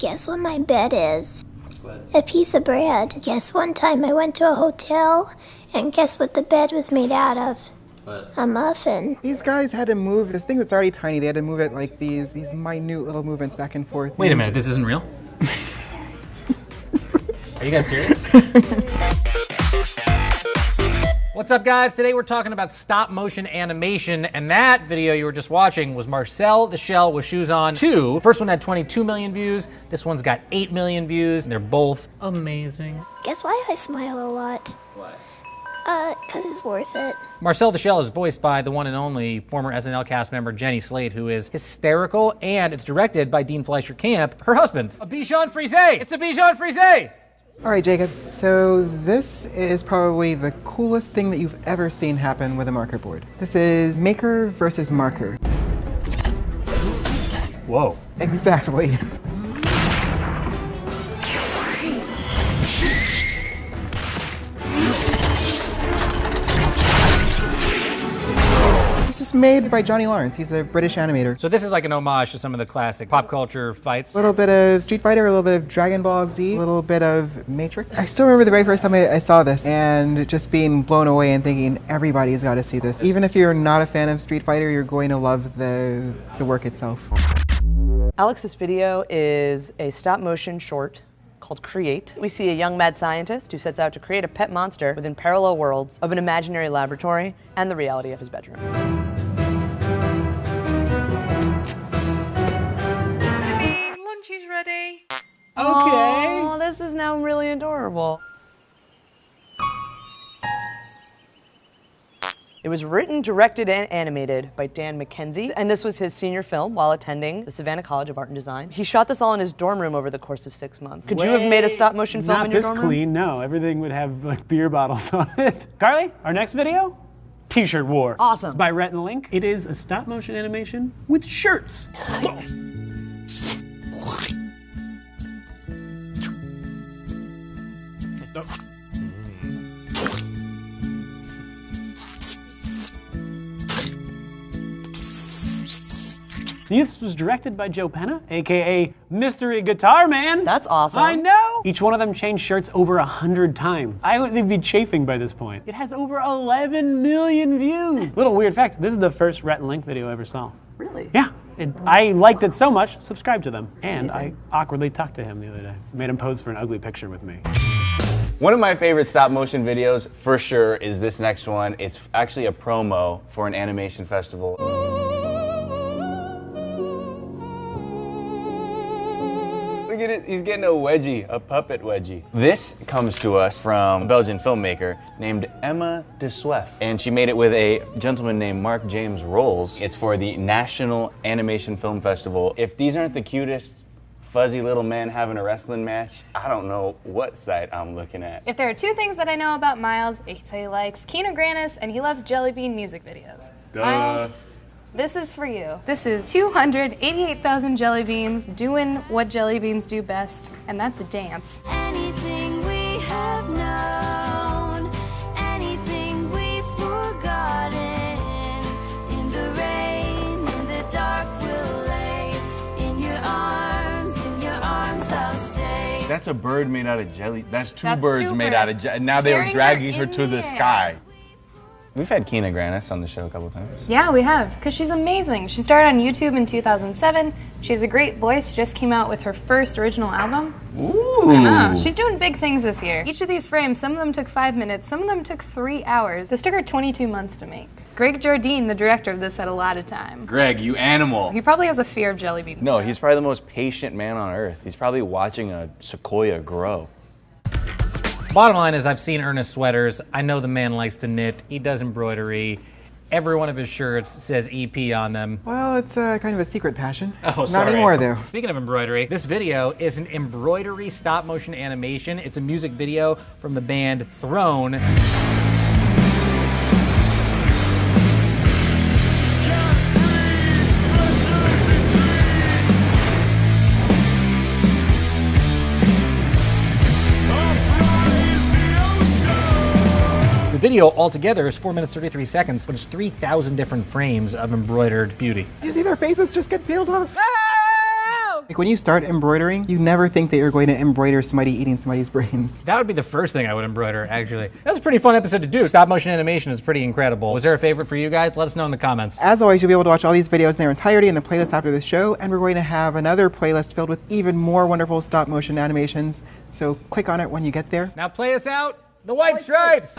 Guess what my bed is? What? A piece of bread. Guess one time I went to a hotel, and guess what the bed was made out of? What? A muffin. These guys had to move this thing that's already tiny. They had to move it like these minute little movements back and forth. Wait a minute, this isn't real? Are you guys serious? What's up, guys? Today we're talking about stop motion animation, and that video you were just watching was Marcel the Shell with Shoes On 2. The first one had 22 million views. This one's got 8 million views, and they're both amazing. Guess why I smile a lot? Why? 'Cause it's worth it. Marcel the Shell is voiced by the one and only former SNL cast member Jenny Slate, who is hysterical, and it's directed by Dean Fleischer Camp, her husband. A Bichon Frise! It's a Bichon Frise! All right, Jacob, so this is probably the coolest thing that you've ever seen happen with a marker board. This is maker versus marker. Whoa. Exactly. This is made by Johnny Lawrence. He's a British animator. So this is like an homage to some of the classic pop culture fights. A little bit of Street Fighter, a little bit of Dragon Ball Z, a little bit of Matrix. I still remember the very first time I saw this and just being blown away and thinking everybody's got to see this. Even if you're not a fan of Street Fighter, you're going to love the work itself. Alex's video is a stop motion short called Create. We see a young mad scientist who sets out to create a pet monster within parallel worlds of an imaginary laboratory and the reality of his bedroom. Lunch is ready. Okay. Oh, this is now really adorable. It was written, directed, and animated by Dan McKenzie, and this was his senior film while attending the Savannah College of Art and Design. He shot this all in his dorm room over the course of 6 months. Could you have made a stop-motion film in your dorm room? Not this clean, no. Everything would have like beer bottles on it. Carly, our next video? T-shirt war. Awesome. It's by Rhett and Link. It is a stop-motion animation with shirts. This was directed by Joe Penna, aka Mystery Guitar Man. That's awesome. I know! Each one of them changed shirts over 100 times. I would be chafing by this point. It has over 11 million views. Little weird fact, this is the first Rhett and Link video I ever saw. Really? Yeah. I liked it so much, subscribed to them. And I awkwardly talked to him the other day. Made him pose for an ugly picture with me. One of my favorite stop motion videos, for sure, is this next one. It's actually a promo for an animation festival. Look at it, he's getting a wedgie, a puppet wedgie. This comes to us from a Belgian filmmaker named Emma de Sweff, and she made it with a gentleman named Mark James Rolls. It's for the National Animation Film Festival. If these aren't the cutest fuzzy little men having a wrestling match, I don't know what site I'm looking at. If there are two things that I know about Miles, it's he likes Kino Grannis and he loves Jelly Bean music videos. Duh. Miles, this is for you. This is 288,000 jelly beans doing what jelly beans do best, and that's a dance. Anything we have known, anything we've forgotten, in the rain, in the dark we'll lay, in your arms I'll stay. That's a bird made out of jelly. That's two That's birds two made birds out of jelly. Now they're carrying dragging her her in to the the sky. air. We've had Kina Grannis on the show a couple times. Yeah, we have, because she's amazing. She started on YouTube in 2007. She has a great voice, just came out with her first original album. Ooh. She's doing big things this year. Each of these frames, some of them took 5 minutes, some of them took 3 hours. This took her 22 months to make. Greg Jardine, the director of this, had a lot of time. Greg, you animal. He probably has a fear of jelly beans. No, he's probably the most patient man on earth. He's probably watching a sequoia grow. Bottom line is I've seen Ernest sweaters. I know the man likes to knit. He does embroidery. Every one of his shirts says EP on them. Well, it's kind of a secret passion. Oh, sorry. Not anymore, though. Speaking of embroidery, this video is an embroidery stop motion animation. It's a music video from the band Throne. The video altogether is 4 minutes 33 seconds, but it's 3,000 different frames of embroidered beauty. You see their faces just get peeled off? Oh! Like when you start embroidering, you never think that you're going to embroider somebody eating somebody's brains. That would be the first thing I would embroider, actually. That's a pretty fun episode to do. Stop motion animation is pretty incredible. Was there a favorite for you guys? Let us know in the comments. As always, you'll be able to watch all these videos in their entirety in the playlist after this show, and we're going to have another playlist filled with even more wonderful stop motion animations, so click on it when you get there. Now play us out, The White Stripes!